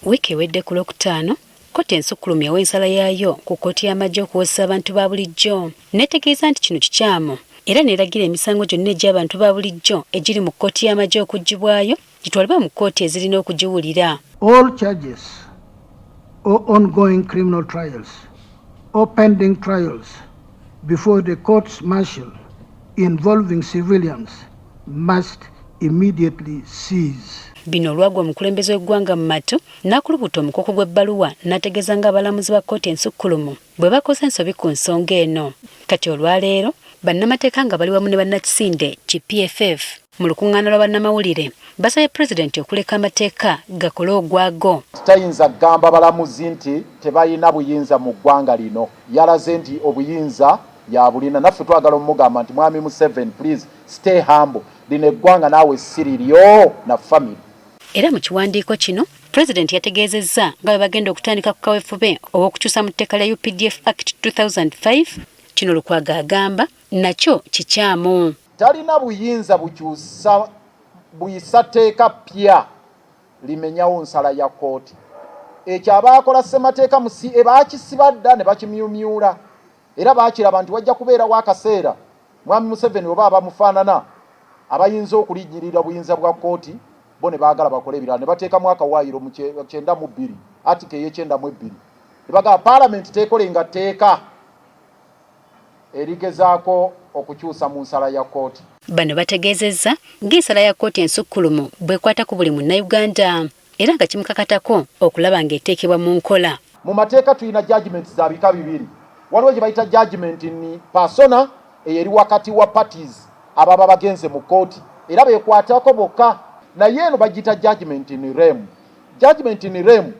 Wiki ewedde ku Lwokutaano, kkooti ensukkulumu yawa ensala yaayo ku kkooti y'amagye okuwozesa abantu ba bulijjo. Netegeeza nti kino kikyamu era neeragira emisango gyonna egy'abantu ba bulijjo egiri mu kkooti y'amagye okuggibwayo gitwalibwa mu kkooti ezirina okugiwulira. All charges or ongoing criminal trials or pending trials before the courts martial involving civilians must immediately cease. Bino olwagwa omukulembeze w'eggwanga mu matu n'akulubuta omukoko gw'ebbaluwa n'ategeeza ng'abalamuzi ba kkooti ensukkulumu bwe bakoze ensobi ku nsonga eno. Kati olwaleero bannamateeka nga bali wamu ne bannakisinde GPFF mu lukuŋŋaana lwa bannamawulire basabye pulezidenti okuleka amateeka gakole ogwago. Tayinza kugamba balamuzi nti tebalina buyinza mu ggwanga lino. Yalaze nti obuyinza yabulina. Naffe twagala omugamba nti Mwami Museveni, please stay humble. Lino eggwanga naawe siriryo na family. Era mu kiwandiiko kino pulezidenti yategeezezza nga bwe bagenda okutandika ku kaweefube ow'okukyusa mu tteeka lya UPDF Act 2005. Kino Lukwago agamba nakyo kikyamu. Talina buyinza buyisa tteeka pya limenyawo nsala ya kkooti. Ekyo abaakola ssemateeka baakisiba dda ne bakimyumyula. Era baakiraba nti wajja kubeerawo akaseera Mwami Museveni oba abamufaanana abayinza okulinyirira buyinza bwa kkooti bo ne baagala bakole ebirala ne bateekamu akawaayiro mu 92 article y'e92 ne bagamba Parliament teekolenga tteeka erigezaako okukyusa mu nsala ya kkooti. Bano bategeezezza ng'ensala ya kkooti ensukkulumu bw'ekwata ku buli munnayuganda era nga kimukakatako okulaba ng'eteekebwa mu nkola. Mu mateeka tulina judgment za bika bibiri. Waliwo gye bayita judgment ni persona eyeri wakati wa parties ababa bagenze mu kkooti era beekwatako bokka. Naye eno bagiyita judgment in rem. Judgment in rem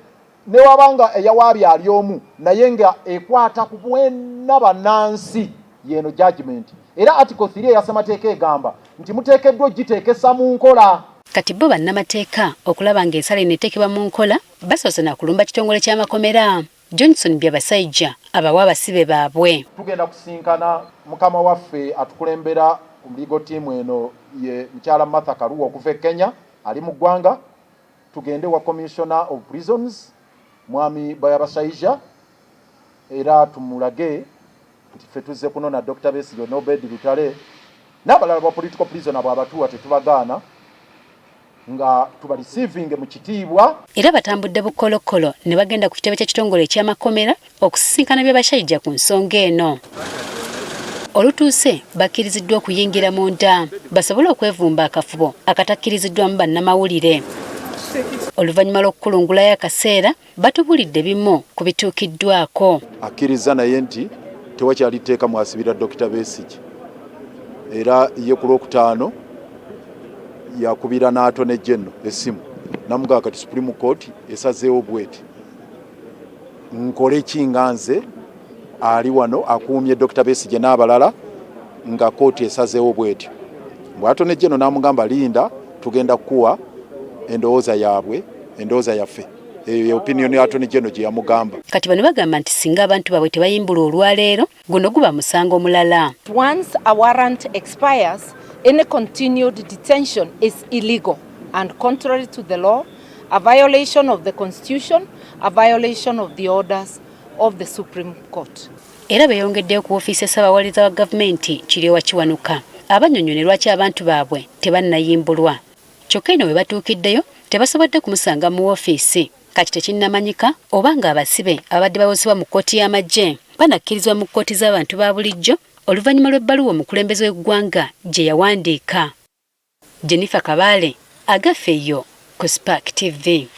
ne wabanga eyawaabya ali omu naye nga ekwata ku bwenna bannansi yeno judgment. Era article 3 eya ssemateeka egamba nti muteekeddwa ogiteekesa mu nkola. Kati bo bannamateeka okulaba ng'ensala eno eteekebwa mu nkola basoose na kulumba kitongole ky'amakomera. Johnson Byabasajja abawa abasibe baabwe. Tugenda kusinkana mukama waffe atukulembera legal team eno ye Mukyala Martha Karua okuva e Kenya ali mu ggwanga. Tugende wa Commissioner of Prisons Mwami Byabasajja era tumulage nti ffe tuzze kunona Dr. Besigye Nobedi Lutale n'abalala ba political prisoner bw'abatuwa tetubagaana nga tuba receiving mu kitiibwa. Era batambudde bukolokolo ne bagenda ku kitebe ky'ekitongole eky'amakomera okusisinkana Byabasajja ku nsonga eno. Olutuuse bakkiriziddwa okuyingira munda basobole okwevumba akafubo akatakkiriziddwamu bannamawulire. Oluvannyuma lw'okukulungulayo akaseera batubulidde bimu ku bituukiddwako. Akkiriza naye nti tewakyali tteeka mwasibira Dr. Besigye era ye ku Lwokutaano yakubira n'Attorney General essimu namugaa kati Supreme Court esazeewo bweti nkole ki nga nze ali wano akuumye Dr. Besigye n'abalala nga kooti esazeewo bweti. Attorney General n'amugamba linda tugenda kukuwa endowooza yaabwe endowooza yaffe. Eyo opinion ya Attorney General gye yamugamba. Kati bano bagamba nti singa abantu baabwe tebayimbula olwaleero guno guba musango mulala. Once a warrant expires, any continued detention is illegal and contrary to the law, a violation of the Constitution, a violation of the orders of the Supreme Court. Era beeyongeddeyo ku ofiisi y'Ssabawaliza wa gavumenti Kiryowa Kiwanuka abannyonnyola lwaki abantu baabwe tebannayimbulwa. Kyokka eno bwe batuukiddeyo tebasobodde kumusanga mu ofiisi. Kati tekinnamanyika oba nga abasibe abadde bawozebwa mu kkooti y'amagye banakkirizibwa mu kkooti z'abantu ba bulijjo oluvannyuma lw'ebbaluwa omukulembeze w'eggwanga gye yawandiika. Jennifer Kabaale agafeeyo ku Spark TV.